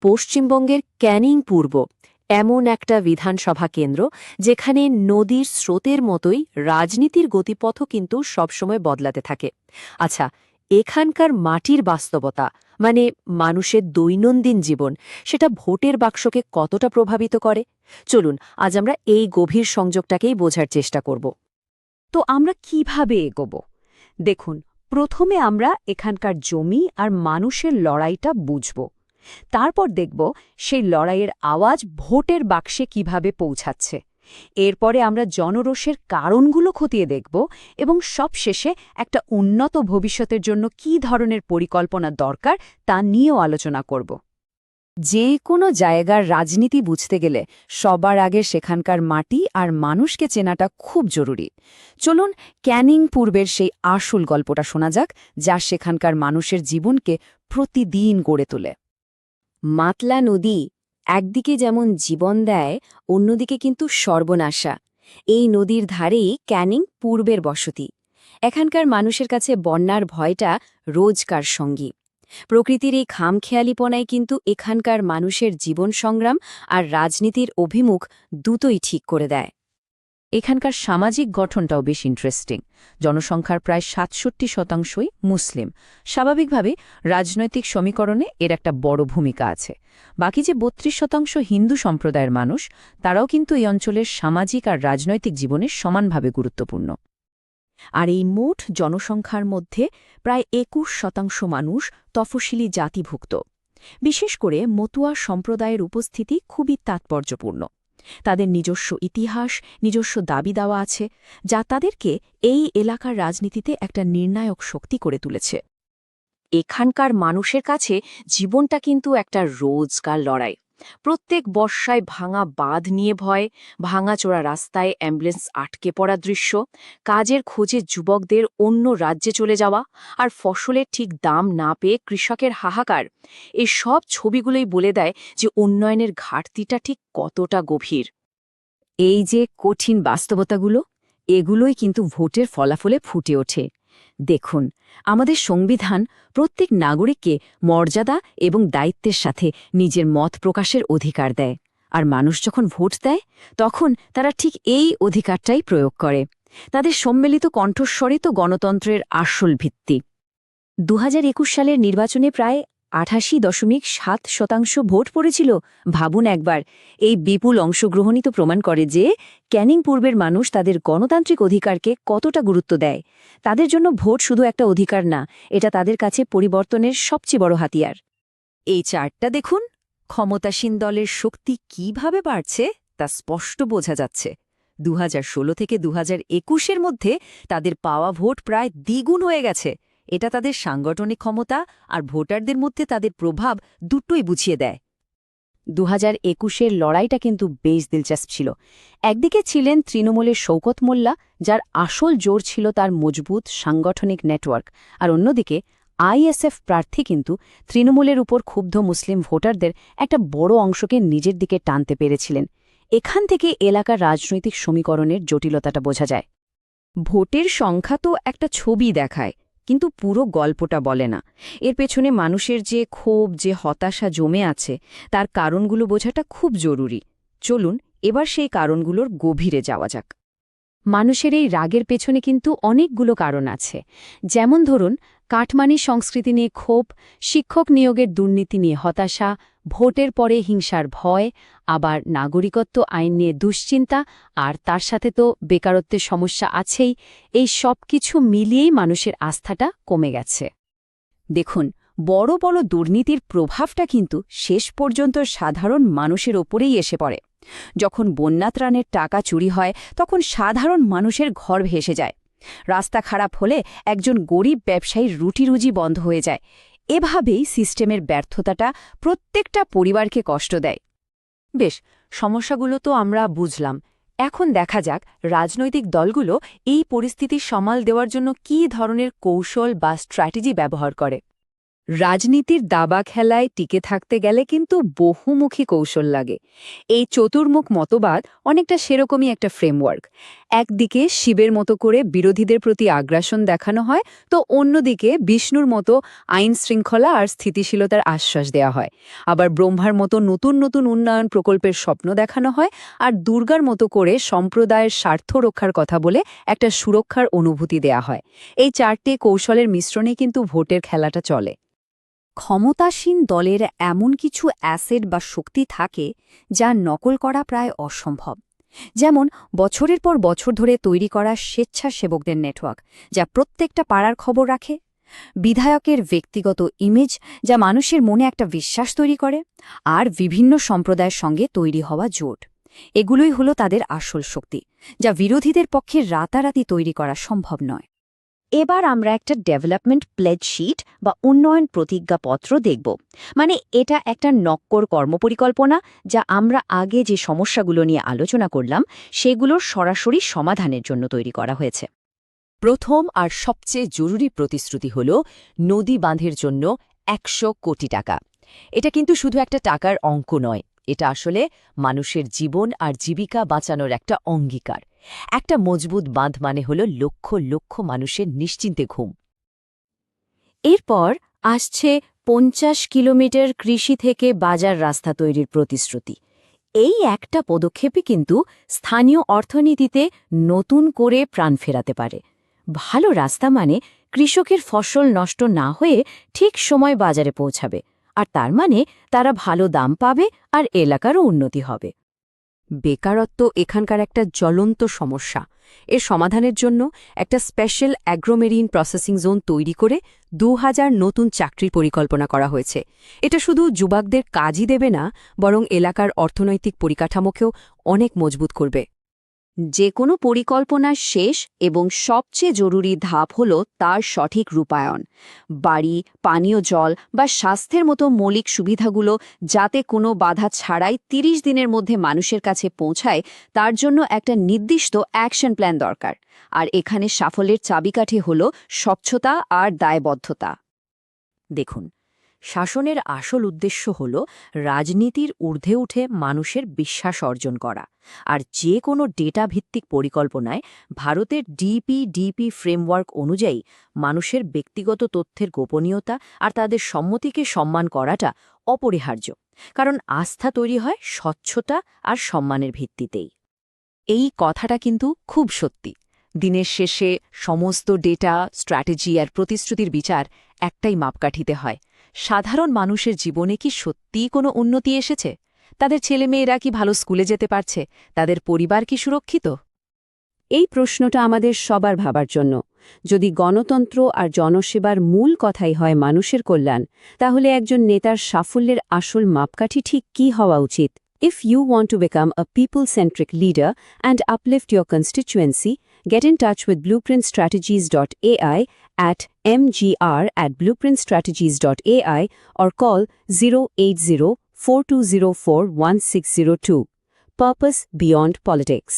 পশ্চিমবঙ্গের ক্যানিং পূর্ব এমন একটা বিধানসভা কেন্দ্র যেখানে নদীর স্রোতের মতোই রাজনীতির গতিপথও কিন্তু সবসময় বদলাতে থাকে। আচ্ছা, এখানকার মাটির বাস্তবতা মানে মানুষের দৈনন্দিন জীবন সেটা ভোটের বাক্সকে কতটা প্রভাবিত করে? চলুন আজ আমরা এই গভীর সংযোগটাকেই বোঝার চেষ্টা করব। তো আমরা কিভাবে এগোব? দেখুন, প্রথমে আমরা এখানকার জমি আর মানুষের লড়াইটা বুঝব। তারপর দেখব সেই লড়াইয়ের আওয়াজ ভোটের বাক্সে কিভাবে পৌঁছাচ্ছে। এরপরে আমরা জনরোষের কারণগুলো খতিয়ে দেখব এবং সবশেষে একটা উন্নত ভবিষ্যতের জন্য কী ধরনের পরিকল্পনা দরকার তা নিয়েও আলোচনা করব। যে কোনো জায়গার রাজনীতি বুঝতে গেলে সবার আগে সেখানকার মাটি আর মানুষকে চেনাটা খুব জরুরি। চলুন ক্যানিং পূর্বের সেই আসল গল্পটা শোনা যাক, যা সেখানকার মানুষের জীবনকে প্রতিদিন গড়ে তোলে। মাতলা নদী একদিকে যেমন জীবন দেয়, অন্যদিকে কিন্তু সর্বনাশা। এই নদীর ধারেই ক্যানিং পূর্বের বসতি। এখানকার মানুষের কাছে বন্যার ভয়টা রোজকার সঙ্গী। প্রকৃতির এই খামখেয়ালিপনায় কিন্তু এখানকার মানুষের জীবন সংগ্রাম আর রাজনীতির অভিমুখ দুটোই ঠিক করে দেয়। এখানকার সামাজিক গঠনটাও বেশ ইন্টারেস্টিং। জনসংখ্যার প্রায় ৬৭% মুসলিম। স্বাভাবিকভাবে রাজনৈতিক সমীকরণে এর একটা বড় ভূমিকা আছে। বাকি যে ৩২% হিন্দু সম্প্রদায়ের মানুষ, তারাও কিন্তু এই অঞ্চলের সামাজিক আর রাজনৈতিক জীবনে সমানভাবে গুরুত্বপূর্ণ। আর এই মোট জনসংখ্যার মধ্যে প্রায় ২১% মানুষ তফসিলি জাতিভুক্ত। বিশেষ করে মতুয়া সম্প্রদায়ের উপস্থিতি খুবই তাৎপর্যপূর্ণ। তাদের নিজস্ব ইতিহাস, নিজস্ব দাবি দাওয়া আছে, যা তাদেরকে এই এলাকার রাজনীতিতে একটা নির্ণায়ক শক্তি করে তুলেছে। এখানকার মানুষের কাছে জীবনটা কিন্তু একটা রোজকার লড়াই। প্রত্যেক বর্ষায় ভাঙা বাঁধ নিয়ে ভয়, ভাঙাচোরা রাস্তায় অ্যাম্বুলেন্স আটকে পড়া দৃশ্য, কাজের খোঁজে যুবকদের অন্য রাজ্যে চলে যাওয়া, আর ফসলের ঠিক দাম না পেয়ে কৃষকের হাহাকার, এই সব ছবিগুলোই বলে দেয় যে উন্নয়নের ঘাটতিটা ঠিক কতটা গভীর। এই যে কঠিন বাস্তবতাগুলো, এগুলোই কিন্তু ভোটের ফলাফলে ফুটে ওঠে। দেখুন, আমাদের সংবিধান প্রত্যেক নাগরিককে মর্যাদা এবং দায়িত্বের সাথে নিজের মত প্রকাশের অধিকার দেয়। আর মানুষ যখন ভোট দেয়, তখন তারা ঠিক এই অধিকারটাই প্রয়োগ করে। তাদের সম্মিলিত কণ্ঠস্বরই তো গণতন্ত্রের আসল ভিত্তি। ২০২১ সালের নির্বাচনে প্রায় ৮৮.৭% ভোট পড়েছিল। ভাবুন একবার, এই বিপুল অংশগ্রহণই তো প্রমাণ করে যে ক্যানিং পূর্বের মানুষ তাদের গণতান্ত্রিক অধিকারকে কতটা গুরুত্ব দেয়। তাদের জন্য ভোট শুধু একটা অধিকার না, এটা তাদের কাছে পরিবর্তনের সবচেয়ে বড় হাতিয়ার। এই চার্টটা দেখুন, ক্ষমতাসীন দলের শক্তি কিভাবে বাড়ছে তা স্পষ্ট বোঝা যাচ্ছে। ২০১৬ থেকে ২০২১-এর মধ্যে তাদের পাওয়া ভোট প্রায় দ্বিগুণ হয়ে গেছে। এটা তাদের সাংগঠনিক ক্ষমতা আর ভোটারদের মধ্যে তাদের প্রভাব দুটোই বুঝিয়ে দেয়। ২০২১-এর লড়াইটা কিন্তু বেশ দিলচাস্প ছিল। একদিকে ছিলেন তৃণমূলের শওকত মোল্লা, যার আসল জোর ছিল তার মজবুত সাংগঠনিক নেটওয়ার্ক, আর অন্যদিকে আইএসএফ প্রার্থী কিন্তু তৃণমূলের উপর ক্ষুব্ধ মুসলিম ভোটারদের একটা বড় অংশকে নিজের দিকে টানতে পেরেছিলেন। এখান থেকে এলাকার রাজনৈতিক সমীকরণের জটিলতাটা বোঝা যায়। ভোটের সংখ্যা তো একটা ছবি দেখায়, কিন্তু পুরো গল্পটা বলে না। এর পেছনে মানুষের যে ক্ষোভ, যে হতাশা জমে আছে, তার কারণগুলো বোঝাটা খুব জরুরি। চলুন এবার সেই কারণগুলোর গভীরে যাওয়া যাক। মানুষের এই রাগের পেছনে কিন্তু অনেকগুলো কারণ আছে। যেমন ধরুন, কাটমানির সংস্কৃতি নিয়ে ক্ষোভ, শিক্ষক নিয়োগের দুর্নীতি নিয়ে হতাশা, ভোটের পরে হিংসার ভয়, আবার নাগরিকত্ব আইন নিয়ে দুশ্চিন্তা, আর তার সাথে তো বেকারত্বের সমস্যা আছেই। এই সব কিছু মিলিয়েই মানুষের আস্থাটা কমে গেছে। দেখুন, বড় বড় দুর্নীতির প্রভাবটা কিন্তু শেষ পর্যন্ত সাধারণ মানুষের ওপরেই এসে পড়ে। যখন বন্যাত্রাণের টাকা চুরি হয়, তখন সাধারণ মানুষের ঘর ভেসে যায়। রাস্তা খারাপ হলে একজন গরিব ব্যবসায়ীর রুটিরুজি বন্ধ হয়ে যায়। এভাবেই সিস্টেমের ব্যর্থতাটা প্রত্যেকটা পরিবারকে কষ্ট দেয়। বেশ, সমস্যাগুলো তো আমরা বুঝলাম। এখন দেখা যাক রাজনৈতিক দলগুলো এই পরিস্থিতি সামাল দেওয়ার জন্য কী ধরনের কৌশল বা স্ট্র্যাটেজি ব্যবহার করে। রাজনীতির দাবা খেলায় টিকে থাকতে গেলে কিন্তু বহুমুখী কৌশল লাগে। এই চতুর্মুখ মতবাদ অনেকটা সেরকমই একটা ফ্রেমওয়ার্ক। একদিকে শিবের মতো করে বিরোধীদের প্রতি আগ্রাসন দেখানো হয়, তো অন্যদিকে বিষ্ণুর মতো আইন শৃঙ্খলা আর স্থিতিশীলতার আশ্বাস দেওয়া হয়। আবার ব্রহ্মার মতো নতুন নতুন উন্নয়ন প্রকল্পের স্বপ্ন দেখানো হয়, আর দুর্গার মতো করে সম্প্রদায়ের স্বার্থ রক্ষার কথা বলে একটা সুরক্ষার অনুভূতি দেয়া হয়। এই চারটে কৌশলের মিশ্রণে কিন্তু ভোটের খেলাটা চলে। ক্ষমতাসীন দলের এমন কিছু অ্যাসেট বা শক্তি থাকে যা নকল করা প্রায় অসম্ভব। যেমন বছরের পর বছর ধরে তৈরি করা স্বেচ্ছাসেবকদের নেটওয়ার্ক, যা প্রত্যেকটা পাড়ার খবর রাখে, বিধায়কের ব্যক্তিগত ইমেজ, যা মানুষের মনে একটা বিশ্বাস তৈরি করে, আর বিভিন্ন সম্প্রদায়ের সঙ্গে তৈরি হওয়া জোট। এগুলোই হলো তাদের আসল শক্তি, যা বিরোধীদের পক্ষে রাতারাতি তৈরি করা সম্ভব নয়। এবার আমরা একটা ডেভেলপমেন্ট প্লেজ শিট বা উন্নয়ন প্রতিজ্ঞাপত্র দেখব। মানে এটা একটা নক্কর কর্মপরিকল্পনা, যা আমরা আগে যে সমস্যাগুলো নিয়ে আলোচনা করলাম সেগুলোর সরাসরি সমাধানের জন্য তৈরি করা হয়েছে। প্রথম আর সবচেয়ে জরুরি প্রতিশ্রুতি হল নদী বাঁধের জন্য ১০০ কোটি টাকা। এটা কিন্তু শুধু একটা টাকার অঙ্ক নয়, এটা আসলে মানুষের জীবন আর জীবিকা বাঁচানোর একটা অঙ্গীকার। একটা মজবুত বাঁধ মানে হল লক্ষ লক্ষ মানুষের নিশ্চিন্তে ঘুম। এরপর আসছে ৫০ কিলোমিটার কৃষি থেকে বাজার রাস্তা তৈরির প্রতিশ্রুতি। এই একটা পদক্ষেপই কিন্তু স্থানীয় অর্থনীতিতে নতুন করে প্রাণ ফেরাতে পারে। ভালো রাস্তা মানে কৃষকের ফসল নষ্ট না হয়ে ঠিক সময় বাজারে পৌঁছাবে, আর তার মানে তারা ভালো দাম পাবে আর এলাকারও উন্নতি হবে। বেকারত্ব এখানকার একটা জ্বলন্ত সমস্যা। এর সমাধানের জন্য একটা স্পেশাল অ্যাগ্রোমেরিন প্রসেসিং জোন তৈরি করে ২০০০ নতুন চাকরির পরিকল্পনা করা হয়েছে। এটা শুধু যুবকদের কাজই দেবে না, বরং এলাকার অর্থনৈতিক পরিকাঠামোকেও অনেক মজবুত করবে। যে কোনো পরিকল্পনার শেষ এবং সবচেয়ে জরুরি ধাপ হল তার সঠিক রূপায়ণ। বাড়ি, পানীয় জল বা স্বাস্থ্যের মতো মৌলিক সুবিধাগুলো যাতে কোনো বাধা ছাড়াই ৩০ দিনের মধ্যে মানুষের কাছে পৌঁছায়, তার জন্য একটা নির্দিষ্ট অ্যাকশন প্ল্যান দরকার। আর এখানে সাফল্যের চাবিকাঠি হল স্বচ্ছতা আর দায়বদ্ধতা। দেখুন, শাসনের আসল উদ্দেশ্য হল রাজনীতির ঊর্ধ্বে উঠে মানুষের বিশ্বাস অর্জন করা। আর যে কোনো ডেটা ভিত্তিক পরিকল্পনায় ভারতের ডিপি ফ্রেমওয়ার্ক অনুযায়ী মানুষের ব্যক্তিগত তথ্যের গোপনীয়তা আর তাদের সম্মতিকে সম্মান করাটা অপরিহার্য। কারণ আস্থা তৈরি হয় স্বচ্ছতা আর সম্মানের ভিত্তিতেই। এই কথাটা কিন্তু খুব সত্যি। দিনের শেষে সমস্ত ডেটা, স্ট্র্যাটেজি আর প্রতিশ্রুতির বিচার একটাই মাপকাঠিতে হয়। সাধারণ মানুষের জীবনে কি সত্যিই কোনো উন্নতি এসেছে? তাদের ছেলেমেয়েরা কি ভালো স্কুলে যেতে পারছে? তাদের পরিবার কি সুরক্ষিত? এই প্রশ্নটা আমাদের সবার ভাবার জন্য। যদি গণতন্ত্র আর জনসেবার মূল কথাই হয় মানুষের কল্যাণ, তাহলে একজন নেতার সাফল্যের আসল মাপকাঠি ঠিক কী হওয়া উচিত? If you want to become a people-centric leader and uplift your constituency, get in touch with blueprintstrategies.ai at mgr@blueprintstrategies.ai or call 080-4204-1602. Purpose Beyond Politics.